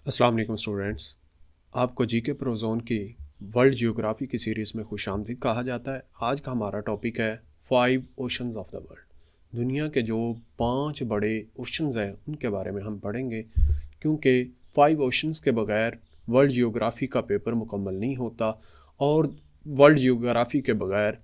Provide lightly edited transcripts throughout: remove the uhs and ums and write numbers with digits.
अस्सलाम वालेकुम स्टूडेंट्स, आपको जीके प्रोजोन की वर्ल्ड जियोग्राफी की सीरीज़ में खुशामदीद कहा जाता है। आज का हमारा टॉपिक है 5 ओशंस ऑफ द वर्ल्ड। दुनिया के जो 5 बड़े ओशंस हैं उनके बारे में हम पढ़ेंगे, क्योंकि 5 ओशंस के बगैर वर्ल्ड जियोग्राफी का पेपर मुकम्मल नहीं होता और वर्ल्ड जियोग्राफी के बगैर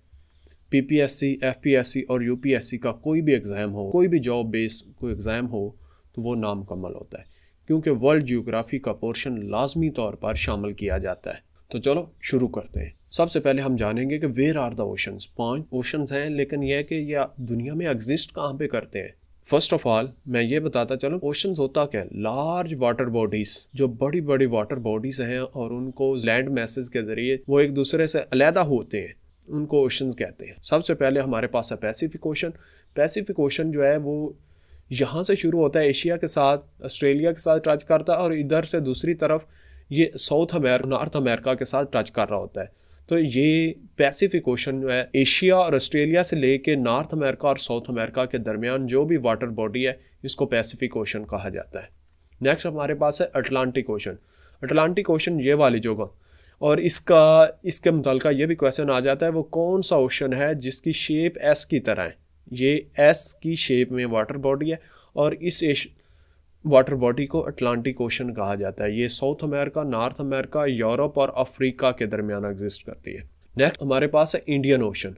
पीपीएससी, एफपीएससी और यूपीएससी का कोई भी एग्ज़ाम हो, कोई भी जॉब बेस्ड कोई एग्ज़ाम हो तो वो नामुकम्मल होता है, क्योंकि वर्ल्ड जियोग्राफी का पोर्शन लाजमी तौर पर शामिल किया जाता है। तो चलो शुरू करते हैं। सबसे पहले हम जानेंगे कि where are the oceans. 5 oceans हैं, लेकिन यह है कि यह दुनिया में एग्जिस्ट कहाँ पे करते हैं। फर्स्ट ऑफ ऑल मैं ये बताता चलूँ, ओशंस होता क्या है? लार्ज वाटर बॉडीज, जो बड़ी बड़ी वाटर बॉडीज हैं और उनको लैंड मैसेज के जरिए वो एक दूसरे से अलहदा होते हैं, उनको ओशंस कहते हैं। सबसे पहले हमारे पास है पैसिफिक ओशन। पैसिफिक ओशन जो है वो यहाँ से शुरू होता है, एशिया के साथ, ऑस्ट्रेलिया के साथ टच करता है और इधर से दूसरी तरफ ये नॉर्थ अमेरिका के साथ टच कर रहा होता है। तो ये पैसिफिक ओशन जो है एशिया और ऑस्ट्रेलिया से लेके नॉर्थ अमेरिका और साउथ अमेरिका के दरमियान जो भी वाटर बॉडी है इसको पैसिफिक ओशन कहा जाता है। नेक्स्ट हमारे पास है अटलांटिक ओशन। अटलांटिक ओशन ये वाली जगह, और इसके मुताल्लिक़ ये भी क्वेश्चन आ जाता है वो कौन सा ओशन है जिसकी शेप एस की तरह है। ये एस की शेप में वाटर बॉडी है और इस वाटर बॉडी को अटलांटिक ओशन कहा जाता है। ये south America, north America, Europe और अफ्रीका के दरमियान एग्जिस्ट करती है। नेक्स्ट हमारे पास है इंडियन ओशन।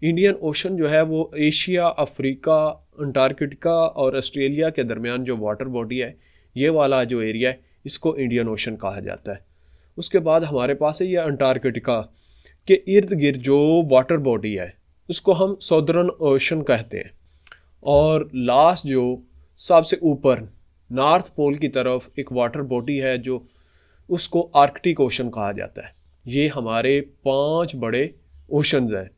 इंडियन ओशन जो है वो एशिया, अफ्रीका, अंटार्कटिका और ऑस्ट्रेलिया के दरमियान जो वाटर बॉडी है, ये वाला जो एरिया है इसको इंडियन ओशन कहा जाता है। उसके बाद हमारे पास है ये अंटार्कटिका के इर्द गिर्द जो वाटर बॉडी है उसको हम सौदर्न ओशन कहते हैं। और लास्ट जो सबसे ऊपर नॉर्थ पोल की तरफ एक वाटर बॉडी है जो उसको आर्कटिक ओशन कहा जाता है। ये हमारे 5 बड़े ओशंस हैं,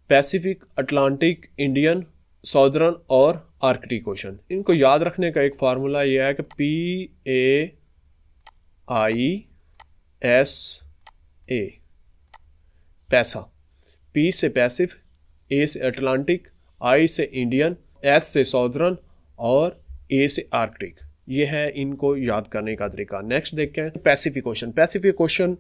पैसिफिक, अटलांटिक, इंडियन, सौदर्न और आर्कटिक ओशन। इनको याद रखने का एक फार्मूला ये है कि PAISA, पैसा। P से पैसिफ, A से अटलांटिक, I से इंडियन, S से सौदर्न और A से आर्कटिक। ये है इनको याद करने का तरीका। नेक्स्ट देखते हैं पैसिफिक ओशन। पैसिफिक ओशन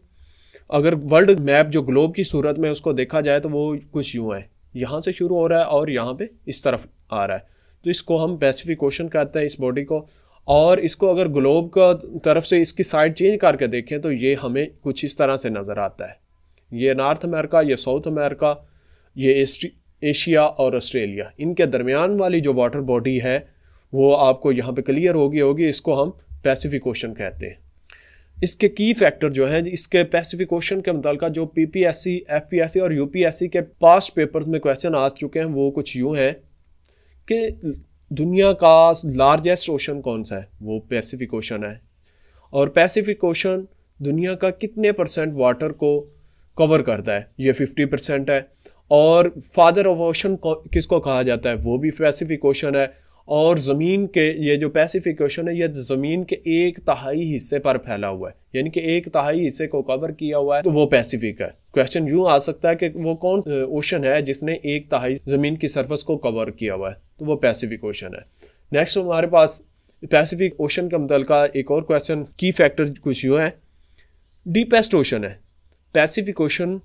अगर वर्ल्ड मैप जो ग्लोब की सूरत में उसको देखा जाए तो वो कुछ यूँ है, यहाँ से शुरू हो रहा है और यहाँ पे इस तरफ आ रहा है, तो इसको हम पैसिफिक ओशन कहते हैं इस बॉडी को। और इसको अगर ग्लोब का तरफ से इसकी साइड चेंज करके देखें तो ये हमें कुछ इस तरह से नज़र आता है। ये नॉर्थ अमेरिका, ये साउथ अमेरिका, ये एशिया और ऑस्ट्रेलिया, इनके दरमियान वाली जो वाटर बॉडी है वो आपको यहाँ पे क्लियर होगी। इसको हम पैसिफिक ओशन कहते हैं। इसके की फैक्टर जो है इसके पैसिफिक ओशन के मुताल्लिक़ जो पीपीएससी, एफपीएससी और यूपीएससी के पास्ट पेपर्स में क्वेश्चन आ चुके हैं वो कुछ यूँ हैं कि दुनिया का लार्जेस्ट ओशन कौन सा है? वो पैसिफिक ओशन है। और पैसिफिक ओशन दुनिया का कितने % वाटर को कवर करता है? ये 50% है। और फादर ऑफ ओशन किसको कहा जाता है? वो भी पैसिफिक ओशन है। और ज़मीन के ये जो पैसिफिक ओशन है ये ज़मीन के 1/3 हिस्से पर फैला हुआ है, यानी कि 1/3 हिस्से को कवर किया हुआ है, तो वो पैसिफिक है। क्वेश्चन यूँ आ सकता है कि वो कौन ओशन है जिसने 1/3 ज़मीन की सरफेस को कवर किया हुआ है, तो वो पैसिफिक ओशन है। नेक्स्ट हमारे पास पैसिफिक ओशन के मुताल्लिक़ एक और क्वेश्चन की फैक्टर कुछ यूँ है, डीपेस्ट ओशन है। पैसिफिक ओशन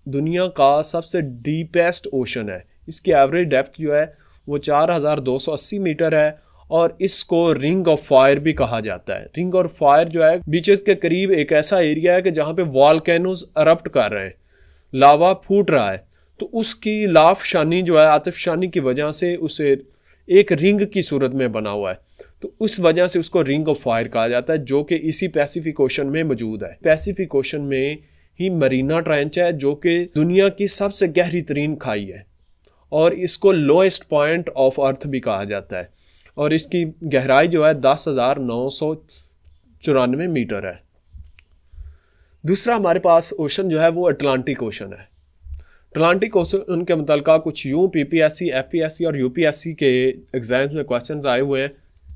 दुनिया का सबसे डीपेस्ट ओशन है। इसकी एवरेज डेप्थ जो है वो 4280 मीटर है और इसको रिंग ऑफ फायर भी कहा जाता है। रिंग ऑफ फायर जो है बीचेस के करीब एक ऐसा एरिया है कि जहाँ पे वॉल्केनोज अरप्ट कर रहे हैं, लावा फूट रहा है, तो उसकी लाफशानी जो है, आतिशशानी की वजह से उसे एक रिंग की सूरत में बना हुआ है, तो उस वजह से उसको रिंग ऑफ फायर कहा जाता है, जो कि इसी पैसिफिक ओशन में मौजूद है। पैसिफिक ओशन में ही मरीना ट्रेंच है जो कि दुनिया की सबसे गहरी तरीन खाई है और इसको लोएस्ट पॉइंट ऑफ अर्थ भी कहा जाता है और इसकी गहराई जो है 10,994 मीटर है। दूसरा हमारे पास ओशन जो है वो अटलांटिक ओशन है। अटलांटिक ओशन के मुताल्लिक़ कुछ यूँ पीपीएससी, एफपीएससी और यूपीएससी के एग्जाम्स में क्वेश्चन आए हुए हैं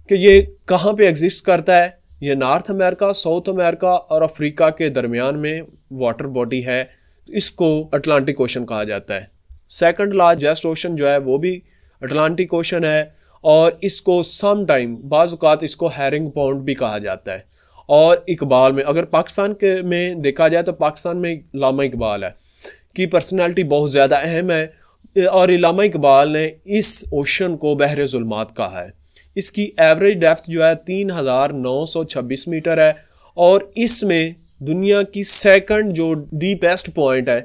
कि ये कहाँ पे एग्जिस्ट करता है। ये नॉर्थ अमेरिका, साउथ अमेरिका और अफ्रीका के दरमियान में वाटर बॉडी है, तो इसको अटलांटिक ओशन कहा जाता है। सेकंड लार्जेस्ट ओशन जो है वो भी अटलांटिक ओशन है और इसको सम टाइम बाज़ औक़ात इसको हैरिंग पॉन्ड भी कहा जाता है। और इकबाल में, अगर पाकिस्तान के में देखा जाए तो पाकिस्तान में अल्लामा इकबाल है की पर्सनालिटी बहुत ज़्यादा अहम है और अल्लामा इकबाल ने इस ओशन को बहर ज़ुल्मात कहा है। इसकी एवरेज डेप्थ जो है 3926 मीटर है और इसमें दुनिया की सेकंड जो डीपेस्ट पॉइंट है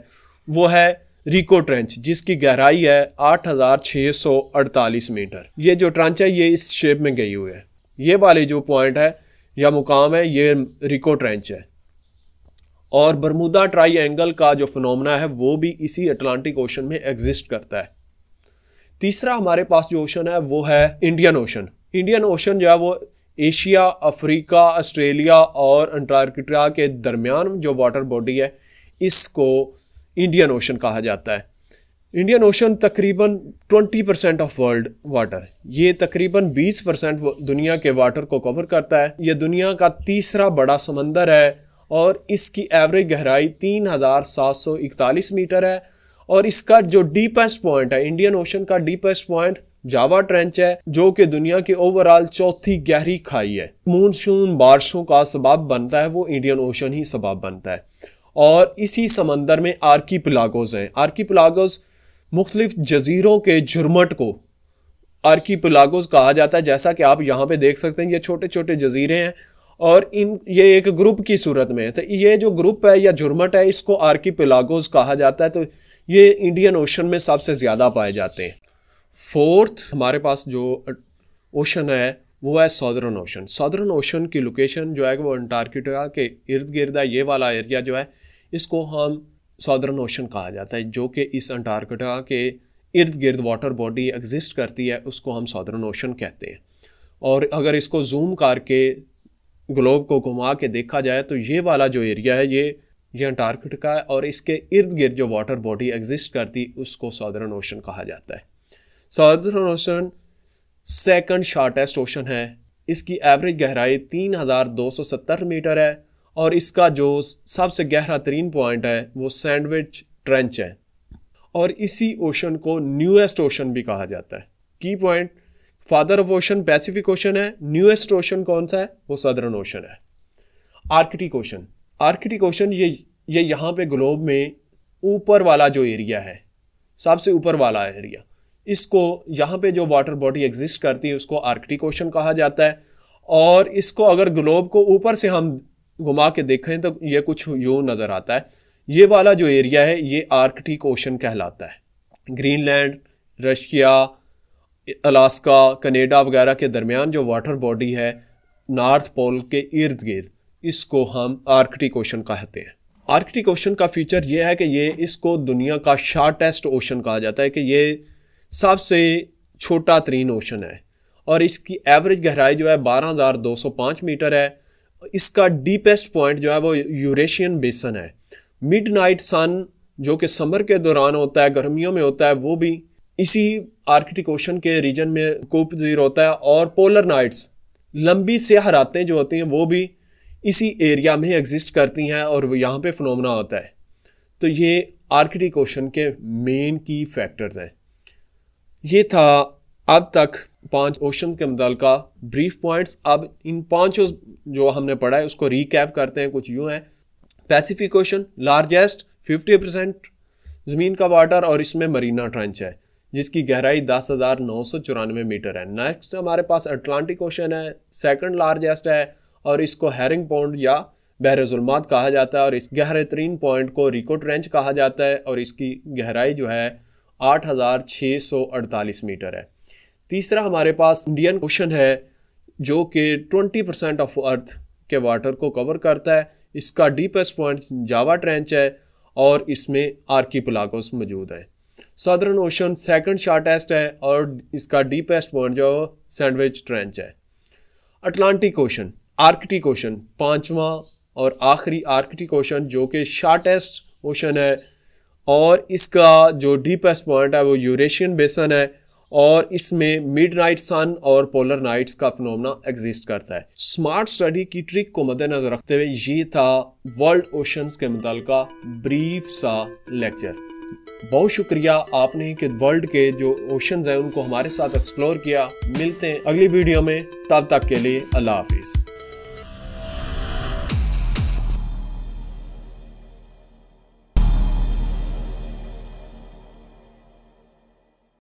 वो है रिको ट्रेंच, जिसकी गहराई है 8648 मीटर। ये जो ट्रेंच है ये इस शेप में गई हुई है। ये वाली जो पॉइंट है या मुकाम है ये रिको ट्रेंच है। और बरमूदा ट्राइएंगल का जो फिनोमेना है वो भी इसी अटलांटिक ओशन में एग्जिस्ट करता है। तीसरा हमारे पास जो ओशन है वो है इंडियन ओशन। इंडियन ओशन जो है वो एशिया, अफ्रीका, ऑस्ट्रेलिया और अंटार्कटिका के दरमियान जो वाटर बॉडी है इसको इंडियन ओशन कहा जाता है। इंडियन ओशन तकरीबन 20% ऑफ वर्ल्ड वाटर, ये तकरीबन 20% दुनिया के वाटर को कवर करता है। ये दुनिया का तीसरा बड़ा समंदर है और इसकी एवरेज गहराई 3741 मीटर है। और इसका जो डीपेस्ट पॉइंट है, इंडियन ओशन का डीपेस्ट पॉइंट जावा ट्रेंच है, जो कि दुनिया की ओवरऑल चौथी गहरी खाई है। मानसून बारिशों का सबब बनता है वो इंडियन ओशन ही सबब बनता है। और इसी समंदर में आर्कीपेलागोस हैं। आर्कीपेलागोस मुख्तलिफ जजीरों के झुरमट को आर्कीपेलागोस कहा जाता है। जैसा कि आप यहाँ पे देख सकते हैं ये छोटे छोटे जजीरे हैं और ये एक ग्रुप की सूरत में है। तो ये जो ग्रुप है या झुरमट है इसको आर्कीपेलागोस कहा जाता है। तो ये इंडियन ओशन में सबसे ज़्यादा पाए जाते हैं। फोर्थ हमारे पास जो ओशन है वो है सॉदर्न ओशन। सॉदर्न ओशन की लोकेशन जो है वो अंटार्कटिका के इर्द गिर्द है। ये वाला एरिया जो है इसको हम सॉदर्न ओशन कहा जाता है, जो कि इस अंटार्कटिका के इर्द गिर्द वाटर बॉडी एग्जिस्ट करती है, उसको हम सॉदर्न ओशन कहते हैं। और अगर इसको जूम करके ग्लोब को घुमा के देखा जाए तो ये वाला जो एरिया है ये अंटार्कटिका है और इसके इर्द गिर्द जो वाटर बॉडी एग्जिस्ट करती उसको सॉदर्न ओशन कहा जाता है। Southern ocean second shortest ocean है। इसकी एवरेज गहराई 3270 मीटर है और इसका जो सबसे गहरा तरीन पॉइंट है वो सैंडविच ट्रेंच है और इसी ओशन को न्यूएस्ट ओशन भी कहा जाता है। की point, father of ocean Pacific ocean है, न्यूएस्ट ओशन कौन सा है वो सदर्न ओशन है। आर्कटिक ओशन, आर्कटिक ओशन ये यहाँ पे ग्लोब में ऊपर वाला जो एरिया है, सबसे ऊपर वाला एरिया, इसको यहाँ पे जो वाटर बॉडी एग्जिस्ट करती है उसको आर्कटिक ओशन कहा जाता है। और इसको अगर ग्लोब को ऊपर से हम घुमा के देखें तो ये कुछ यूं नज़र आता है। ये वाला जो एरिया है ये आर्कटिक ओशन कहलाता है। ग्रीनलैंड, रशिया, अलास्का, कनाडा वगैरह के दरमियान जो वाटर बॉडी है नॉर्थ पोल के इर्द गिर्द, इसको हम आर्कटिक ओशन कहते हैं। आर्कटिक ओशन का फीचर ये है कि ये इसको दुनिया का शॉर्टेस्ट ओशन कहा जाता है, कि ये सबसे छोटा तरीन ओशन है और इसकी एवरेज गहराई जो है 12205 मीटर है। इसका डीपेस्ट पॉइंट जो है वो यूरेशियन बेसन है। मिडनाइट सन जो कि समर के दौरान होता है, गर्मियों में होता है, वो भी इसी आर्कटिक ओशन के रीजन में कोपजीर होता है। और पोलर नाइट्स, लंबी स्याह रातें जो होती हैं वो भी इसी एरिया में एग्जिस्ट करती हैं और यहाँ पे फिनोमेना होता है। तो ये आर्कटिक ओशन के मेन की फैक्टर्स हैं। ये था अब तक 5 ओशन के मुताल्लिका ब्रीफ पॉइंट्स। अब इन 5 जो हमने पढ़ा है उसको रीकैप करते हैं। कुछ यूँ है, पैसिफिक ओशन लार्जेस्ट, 50% ज़मीन का वाटर और इसमें मरीना ट्रेंच है जिसकी गहराई 10,994 मीटर है। नेक्स्ट हमारे पास अटलांटिक ओशन है, सेकंड लार्जेस्ट है और इसको हेरिंग पॉन्ड या बहर ज़ुल्मात कहा जाता है और इस गहरे तरीन पॉइंट को रिको ट्रेंच कहा जाता है और इसकी गहराई जो है 8648 मीटर है। तीसरा हमारे पास इंडियन ओशन है जो कि 20% ऑफ अर्थ के वाटर को कवर करता है। इसका डीपेस्ट पॉइंट जावा ट्रेंच है और इसमें आर्कीपेलागोस मौजूद है। सदर्न ओशन सेकंड शॉर्टेस्ट है और इसका डीपेस्ट पॉइंट जो सैंडविच ट्रेंच है। अटलांटिक ओशन, आर्कटिक ओशन, 5वां और आखिरी आर्कटिक ओशन जो कि शॉर्टेस्ट ओशन है और इसका जो डीपेस्ट पॉइंट है वो यूरेशियन बेसन है और इसमें मिडनाइट सन और पोलर नाइट्स का फिनोमेना एग्जिस्ट करता है। स्मार्ट स्टडी की ट्रिक को मद्देनजर रखते हुए ये था वर्ल्ड ओशंस के मुताल्लिका ब्रीफ सा लेक्चर। बहुत शुक्रिया आपने कि वर्ल्ड के जो ओशंस हैं उनको हमारे साथ एक्सप्लोर किया। मिलते हैं अगली वीडियो में, तब तक के लिए अल्लाह हाफिज़।